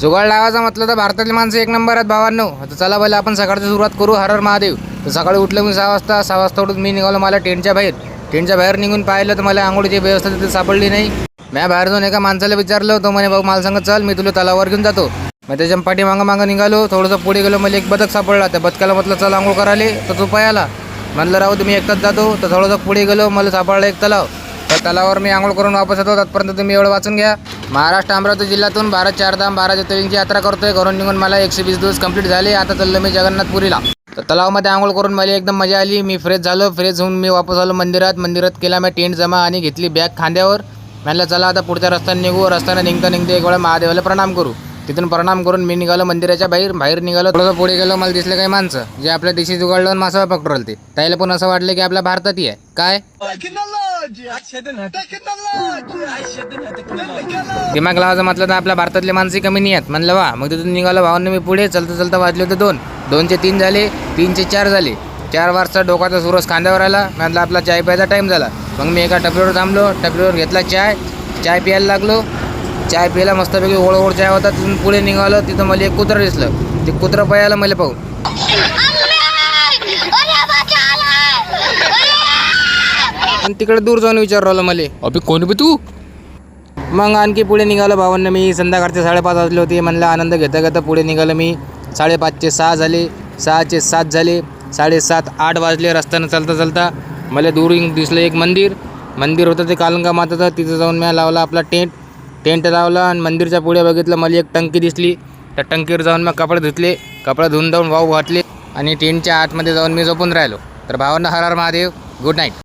जुगाड लावायचा म्हटलं तर भारतातली माणसं एक नंबर आहेत भावांनो. तर चला पहिले आपण सकाळची सुरुवात करू. हर हर महादेव. तर सकाळी उठलं मी 6 वाजता उठून मी निघालो मला टेंटच्या बाहेर निघून पाहिलं तर मला आंघोळीची व्यवस्था तिथे सापडली नाही. मी बाहेर जाऊन एका माणसाला विचारलं, तो म्हणे भाऊ मला सांगत चल मी तुला तलावावर घेऊन जातो. मग त्याच्या पाठी मागं निघालो. थोडंसं पुढे गेलो, मला एक बदक सापडला. त्या बदकाला म्हटलं चल आंघोळ करायला, तर तो पायाला म्हणलं राहू तुम्ही एकटाच जातो. तर थोडंसं पुढे गेलो, मला सापडलं एक तलाव. त्या तलावावर मी आंघोळ करून वापस येतो. तात्पर्यंत तुम्ही एवढं वाचून घ्या. महाराष्ट्र अमरावती जिल्ह्यातून 12 चारधाम 12 ज्योतिर्लिंगची यात्रा करतोय. घरून निघून मला 120 दिवस कंप्लीट झाले. आता चाललो मी जगन्नाथपुरीला. तर तलावामध्ये आंघोळ करून मला एकदम मजा आली. मी फ्रेश झालो. फ्रेश होऊन मी वापस आलो मंदिरात केला मी टेंट जमा आणि घेतली बॅग खांद्यावर. म्हणलं चला आता पुढच्या रस्त्याने निघू. रस्त्याने निघता एक वेळा महादेवाला प्रणाम करू. तिथून प्रणाम करून मी निघालो मंदिराच्या बाहेर निघालो. थोडंसं पुढे गेलो, मला दिसले काही माणसं जे आपल्या देशी जुगाडलं मासा पकडू राहिले. त्याला पण असं वाटलं की आपल्या भारतातही आहे काय. दिमाग लावायचं म्हटलं तर आपल्या भारतातले माणसं कमी नाही आहेत. म्हणलं वा. मग तिथून निघालो भावांना मी पुढे. चलता वाजले होते 2. 2चे 3 झाले. 3चे 4 झाले. 4 वाजता डोकाचा सूरज खांद्यावर आला. म्हटलं आपला चाय प्यायचा टाईम झाला. मग मी एका टपरीवर थांबलो. टपरीवर घेतला चाय प्यायला लागलो. चाय प्यायला मस्तपैकी ओळख चाय होता. तिथून पुढे निघालो. तिथं मला एक कुत्रं दिसलं. ते कुत्रं पायाला मला पाहून आणि तिकडे दूर जाऊन विचारू राहिलं मला अभि कोण बी तू. मग आणखी पुढे निघालो भावांना मी. संध्याकाळचे 5:30 वाजले होते. म्हणलं आनंद घेता पुढे निघालो मी. 5:30चे 6 झाले. 6चे 7 झाले. 7:30 8 वाजले. रस्त्यानं चालता मला दूर दिसलं एक मंदिर होतं ते कालंका माताचं. तिथं जाऊन मी लावला आपला टेंट लावला आणि मंदिरच्या पुढे बघितलं मला एक टंकी दिसली. त्या टंकीवर जाऊन मग कपडे धुतले. कपडे धुवून वाहू घातले आणि टेंटच्या आतमध्ये जाऊन मी झोपून राहिलो. तर भावांना हर हर महादेव. Good night.